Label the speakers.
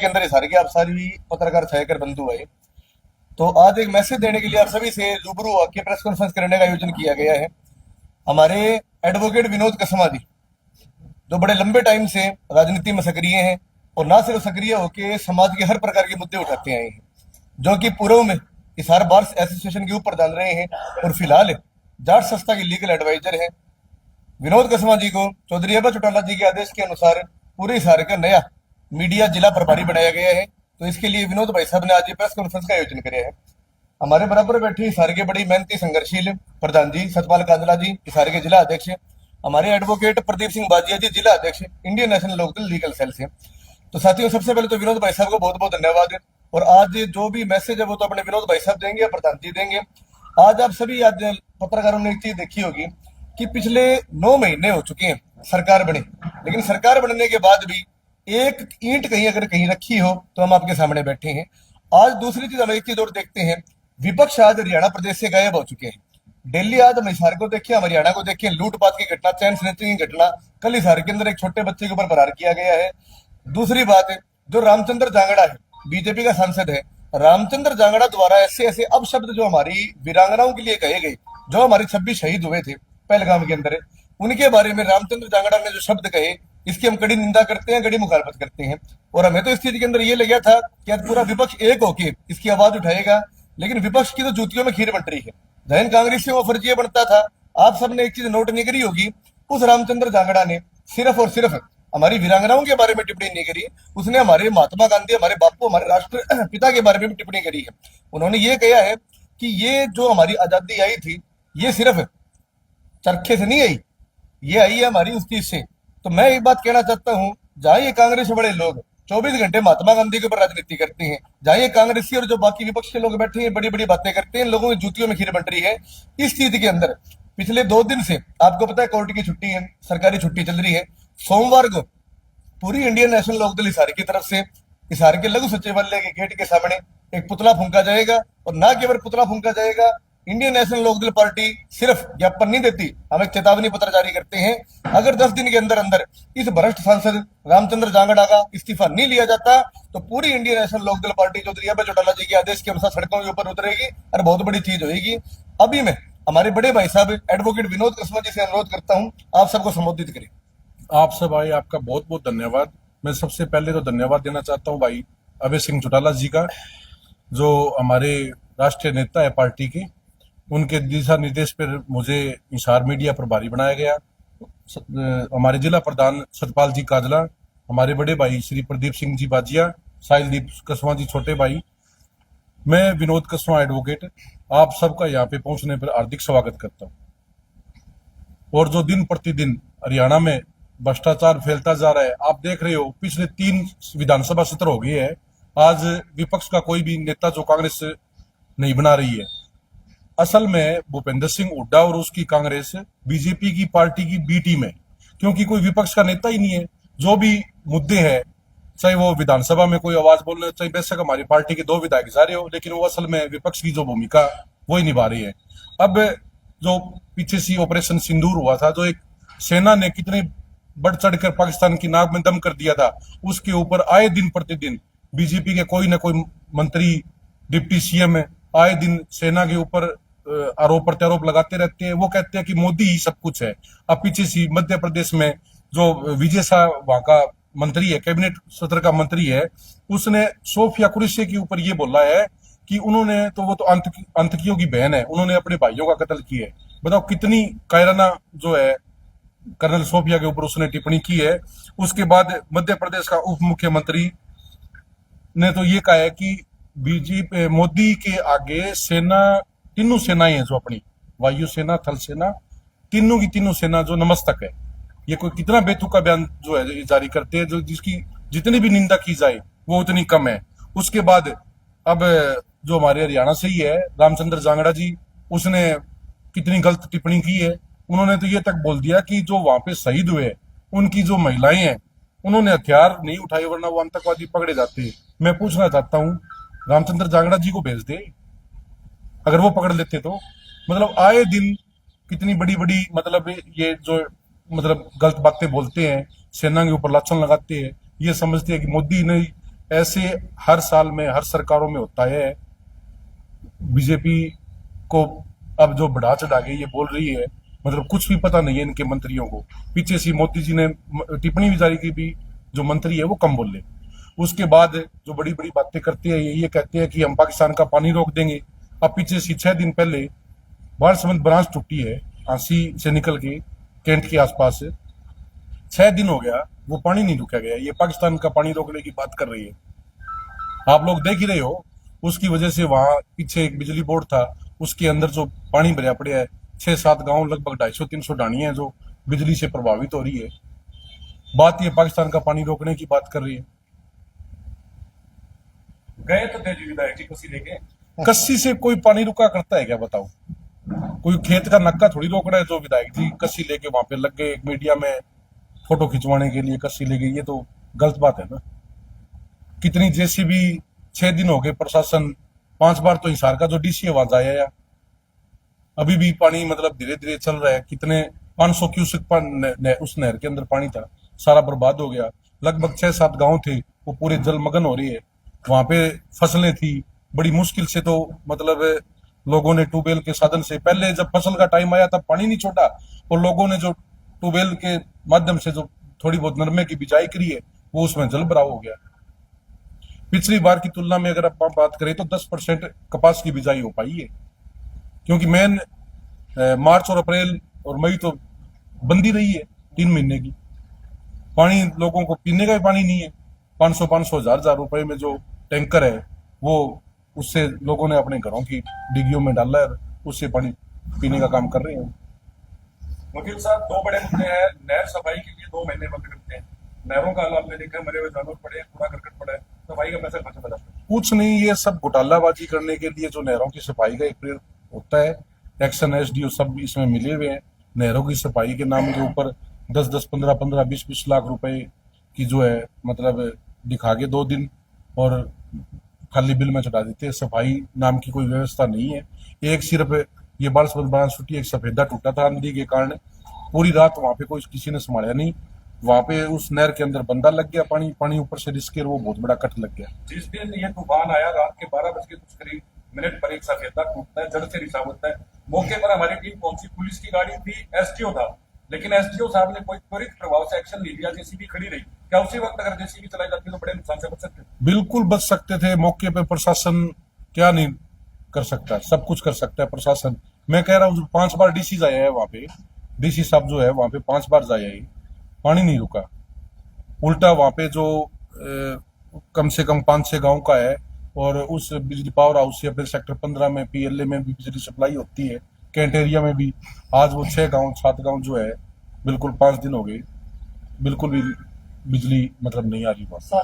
Speaker 1: के अंदर हिसार के आप सारी पत्रकार छायाकर बंधु आए, तो आज एक मैसेज देने के लिए आप सभी से रूबरू होकर प्रेस कॉन्फ्रेंस करने का आयोजन किया गया है। हमारे एडवोकेट विनोद कसमा जी, जो बड़े लंबे टाइम से राजनीति में सक्रिय हैं और ना सिर्फ सक्रिय होकर समाज के हर प्रकार के मुद्दे उठाते आए हैं, जो कि पूर्व में हिसार बार्स एसोसिएशन के ऊपर डाल रहे हैं और फिलहाल जाट संस्था के लीगल एडवाइजर हैं। विनोद कसमा जी को चौधरी अब्बा चौटाला जी के आदेश के अनुसार पूरे हिसार का नया मीडिया जिला प्रभारी बनाया गया है। तो इसके लिए विनोद भाई साहब ने आज ये प्रेस कॉन्फ्रेंस का आयोजन किया है। हमारे बराबर बैठे हिसार के बड़ी मेहनती संघर्षशील प्रधान जी सतपाल कांजला जी, हिसार के जिला अध्यक्ष, हमारे एडवोकेट प्रदीप सिंह बाजिया जी, जिला अध्यक्ष Indian National Lokdal legal cell से। तो साथियों, सबसे पहले तो विनोद भाई साहब को बहुत बहुत धन्यवाद। और आज जो भी मैसेज है वो तो अपने विनोद भाई साहब देंगे, प्रधान जी देंगे। आज आप सभी आज पत्रकारों ने एक चीज देखी होगी कि पिछले 9 महीने हो चुके हैं सरकार बने, लेकिन सरकार बनने के बाद भी एक ईंट कहीं अगर कहीं रखी हो तो हम आपके सामने बैठे हैं। आज दूसरी चीज हम एक चीज और देखते हैं, विपक्ष आज हरियाणा प्रदेश से गायब हो चुके हैं। दिल्ली आज हम हिसार को देखें, हम हरियाणा को देखें, लूटपाट की घटना, चैन स्नैचिंग की घटना, कल हिसार के अंदर एक छोटे बच्चे के ऊपर फरार किया गया है। दूसरी बात है, जो रामचंद्र जांगड़ा है, बीजेपी का सांसद है, रामचंद्र जांगड़ा द्वारा ऐसे ऐसे अपशब्द जो हमारी वीरांगनाओं के लिए कहे गए, जो हमारे 26 शहीद हुए थे पहलगाम के अंदर, उनके बारे में रामचंद्र जांगड़ा ने जो शब्द कहे, इसकी हम कड़ी निंदा करते हैं, कड़ी मुखालफत करते हैं। और हमें तो इस चीज के अंदर ये लगा था कि आज पूरा विपक्ष एक होके इसकी आवाज उठाएगा, लेकिन विपक्ष की तो जूतियों में खीर बन रही है। जैन कांग्रेस से वो फर्जी बनता था। आप सबने एक चीज नोट नहीं करी होगी, उस रामचंद्र जांगड़ा ने सिर्फ और सिर्फ हमारी वीरांगनाओं के बारे में टिप्पणी नहीं करी, उसने हमारे महात्मा गांधी, हमारे बापू, हमारे राष्ट्र पिता के बारे में भी टिप्पणी करी है। उन्होंने ये कहा है कि ये जो हमारी आजादी आई थी, ये सिर्फ चरखे से नहीं आई, ये आई है हमारी उस चीज से। तो मैं एक बात कहना चाहता हूं, जहां ये कांग्रेस से बड़े लोग 24 घंटे महात्मा गांधी के ऊपर राजनीति करते हैं, जहां ये कांग्रेसी और जो बाकी विपक्ष के लोग बैठे हैं बड़ी बड़ी बातें करते हैं, लोगों की जूतियों में खीर बन रही है। इस चीज के अंदर पिछले 2 दिन से आपको पता है कोर्ट की छुट्टी है, सरकारी छुट्टी चल रही है। सोमवार को पूरी इंडियन नेशनल लोकदल हिसार की तरफ से हिसार के लघु सचिवालय के गेट के सामने एक पुतला फूंका जाएगा। और ना केवल पुतला फूंका जाएगा, इंडियन नेशनल लोकदल पार्टी सिर्फ ज्ञापन नहीं देती, हम एक चेतावनी पत्र जारी करते हैं। अगर 10 दिन के अंदर अंदर इस भ्रष्ट सांसद रामचंद्र जांगड़ा का इस्तीफा नहीं लिया जाता, तो पूरी Indian National Lokdal party Chaudhary Abhay Chautala जी के आदेश के अनुसार सड़कों के ऊपर उतरेगी और बहुत बड़ी चीज होगी। अभी मैं हमारे बड़े भाई साहब एडवोकेट विनोद कसमा जी से अनुरोध करता हूं, आप सबको संबोधित करें।
Speaker 2: आप सब भाई, आपका बहुत बहुत धन्यवाद। मैं सबसे पहले तो धन्यवाद देना चाहता हूं भाई अभय सिंह चौटाला जी का, जो हमारे राष्ट्रीय नेता है पार्टी के। उनके दिशा निर्देश पर मुझे हिसार मीडिया प्रभारी बनाया गया। हमारे जिला प्रधान सतपाल जी काजला, हमारे बड़े भाई श्री प्रदीप सिंह जी बाजिया, साहिलदीप कसवा जी छोटे भाई, मैं विनोद कसवा एडवोकेट आप सबका यहाँ पे पहुंचने पर हार्दिक स्वागत करता हूँ। और जो दिन प्रतिदिन हरियाणा में भ्रष्टाचार फैलता जा रहा है, आप देख रहे हो पिछले 3 विधानसभा सत्र हो गए हैं, आज विपक्ष का कोई भी नेता जो कांग्रेस नहीं बना रही है। असल में भूपेंद्र सिंह हुड्डा और उसकी कांग्रेस बीजेपी की पार्टी की बी टीम है, क्योंकि कोई विपक्ष का नेता ही नहीं है। जो भी मुद्दे हैं, चाहे वो विधानसभा में कोई आवाज बोलना, चाहे बेशक हमारी पार्टी के 2 विधायक जा रहे हो, लेकिन वो असल में विपक्ष की जो भूमिका वो ही निभा रही है। अब जो पीछे सी ऑपरेशन सिंदूर हुआ था, जो एक सेना ने कितने बढ़ चढ़कर पाकिस्तान की नाक में दम कर दिया था, उसके ऊपर आए दिन प्रतिदिन बीजेपी के कोई ना कोई मंत्री, डिप्टी सीएम आए दिन सेना के ऊपर आरोप प्रत्यारोप लगाते रहते हैं। वो कहते हैं कि मोदी ही सब कुछ है। अब पीछे सी मध्य प्रदेश में जो विजय शाह वहां का मंत्री है, कैबिनेट सत्र का मंत्री है, उसने सोफिया कुरैशी के ऊपर ये बोला है कि उन्होंने तो वो तो आतंकियों की बहन है, उन्होंने अपने भाइयों का कत्ल किया है। बताओ कितनी कायराना जो है कर्नल सोफिया के ऊपर उसने टिप्पणी की है। उसके बाद मध्य प्रदेश का उप मुख्यमंत्री ने तो ये कहा है कि बीजेपी मोदी के आगे सेना, तीनों सेनाएं हैं जो अपनी वायु सेना, थल सेना, तीनों की तीनों सेना जो नमस्तक है। ये कोई कितना बेतुका बयान जो है जारी करते हैं, जो जिसकी जितनी भी निंदा की जाए वो उतनी कम है। उसके बाद अब जो हमारे हरियाणा से ही है रामचंद्र जांगड़ा जी, उसने कितनी गलत टिप्पणी की है। उन्होंने तो ये तक बोल दिया कि जो वहां पे शहीद हुए उनकी जो महिलाएं हैं, उन्होंने हथियार नहीं उठाए वरना वो आतंकवादी पकड़े जाते हैं। मैं पूछना चाहता हूँ, रामचंद्र जांगड़ा जी को भेज दे, अगर वो पकड़ लेते तो। मतलब आए दिन कितनी बड़ी बड़ी मतलब ये जो मतलब गलत बातें बोलते हैं, सेना के ऊपर लाछन लगाते हैं, ये समझते हैं कि मोदी ने ऐसे हर साल में हर सरकारों में होता है। बीजेपी को अब जो बढ़ा चढ़ा के ये बोल रही है, मतलब कुछ भी पता नहीं है इनके मंत्रियों को। पीछे से मोदी जी ने टिप्पणी भी जारी की भी जो मंत्री है वो कम बोले। उसके बाद जो बड़ी बड़ी बातें करते हैं ये कहते हैं कि हम पाकिस्तान का पानी रोक देंगे। अब पीछे से 6 दिन पहले बारासमुंद ब्रांच टूटी है आंसी से निकल के कैंट के आसपास। 6 दिन हो गया वो पानी नहीं रुका गया। ये पाकिस्तान का पानी रोकने की बात कर रही है। आप लोग देख ही रहे हो, उसकी वजह से वहां पीछे एक बिजली बोर्ड था, उसके अंदर जो पानी भरा पड़े है, 6-7 गांव लगभग 250-300 ढाणियां हैं जो बिजली से प्रभावित हो रही है। बात ये पाकिस्तान का पानी रोकने की बात कर रही है।
Speaker 3: गए तो थे जी विधायक जी कसी लेके।
Speaker 2: कस्सी से कोई पानी रुका करता है क्या बताओ? कोई खेत का नक्का थोड़ी रोक रहा है जो विधायक जी कस्सी लेके वहां पे लग गए मीडिया में फोटो खिंचवाने के लिए कस्सी ले गई। ये तो गलत बात है ना। कितनी जेसीबी 6 दिन हो गए, प्रशासन 5 बार तो हिसार का जो डीसी है वहां जाया, अभी भी पानी मतलब धीरे धीरे चल रहा है। कितने 500 क्यूसेक उस नहर के अंदर पानी था, सारा बर्बाद हो गया। लगभग 6-7 गांव थे वो पूरे जलमग्न हो रही है। वहां पे फसलें थी, बड़ी मुश्किल से तो मतलब लोगों ने ट्यूबवेल के साधन से, पहले जब फसल का टाइम आया तब पानी नहीं छोड़ा, और लोगों ने जो ट्यूबवेल के माध्यम से जो थोड़ी बहुत नरमे की बिजाई करी है वो उसमें जल भराव हो गया। पिछली बार की तुलना में अगर आप बात करें तो 10% कपास की बिजाई हो पाई है, क्योंकि मेन मार्च और अप्रैल और मई तो बंदी रही है 3 महीने की। पानी लोगों को पीने का भी पानी नहीं है। 500 हजार रुपए में जो टैंकर है वो उससे लोगों ने अपने घरों की डिग्गियों में डाला है, उससे पानी पीने का काम कर रहे हैं।
Speaker 3: वकील साहब 2 बड़े मुद्दे हैं। नहर सफाई के लिए 2 महीने बंद करते हैं, नहरों का हाल आपने देखा, मरे हुए जानवर पड़े, कूड़ा करकट पड़ा है, सफाई का पैसा खर्च बचा।
Speaker 2: कुछ नहीं, ये सब घोटालाबाजी करने के लिए जो नहरों की सफाई का एक पीरियड होता है, एक्शन एसडीओ सब इसमें मिले हुए हैं। नहरों की सफाई के नाम के ऊपर 10-10, 15-15, 20-20 लाख रुपए की जो है मतलब दिखा के 2 दिन और खाली बिल में चढ़ा देते हैं। सफाई नाम की कोई व्यवस्था नहीं है। एक सिर्फ ये बारासमुंद ब्रांच टूटी, एक सफेदा टूटा था आंधी के कारण, पूरी रात वहां पे कोई किसी ने संभाला नहीं। वहां पे उस नहर के अंदर बंदा लग गया, पानी ऊपर से रिसके, वो बहुत बड़ा कट लग गया।
Speaker 3: जिस दिन ये तूफान आया रात के 12 बज के कुछ करीब मिनट पर एक सफेदा टूटता है, जड़ से रिसा होता है। मौके पर हमारी टीम पहुंची, पुलिस की गाड़ी थी, एसडीओ था, लेकिन एसडीओ साहब ने कोई त्वरित प्रभाव से एक्शन नहीं लिया। जेसीबी खड़ी रही। क्या उसी वक्त अगर जेसीबी चलाई जाती तो बड़े नुकसान से बच सकते?
Speaker 2: बिल्कुल बच सकते थे। मौके पे प्रशासन क्या नहीं कर सकता, सब कुछ कर सकता है प्रशासन। मैं कह रहा हूँ 5 बार डीसी जाया है वहां पे, डीसी साहब जो है वहां पे 5 बार जाया है, पानी नहीं रुका। उल्टा वहां पे जो कम से कम 5-6 गांव का है, और उस बिजली पावर हाउस से अपने सेक्टर 15 में पीएलए में भी बिजली सप्लाई होती है, कैंट एरिया में भी। आज वो 6 गांव 7 गांव जो है बिल्कुल 5 दिन हो गए बिल्कुल भी बिजली मतलब नहीं आ रही वहां।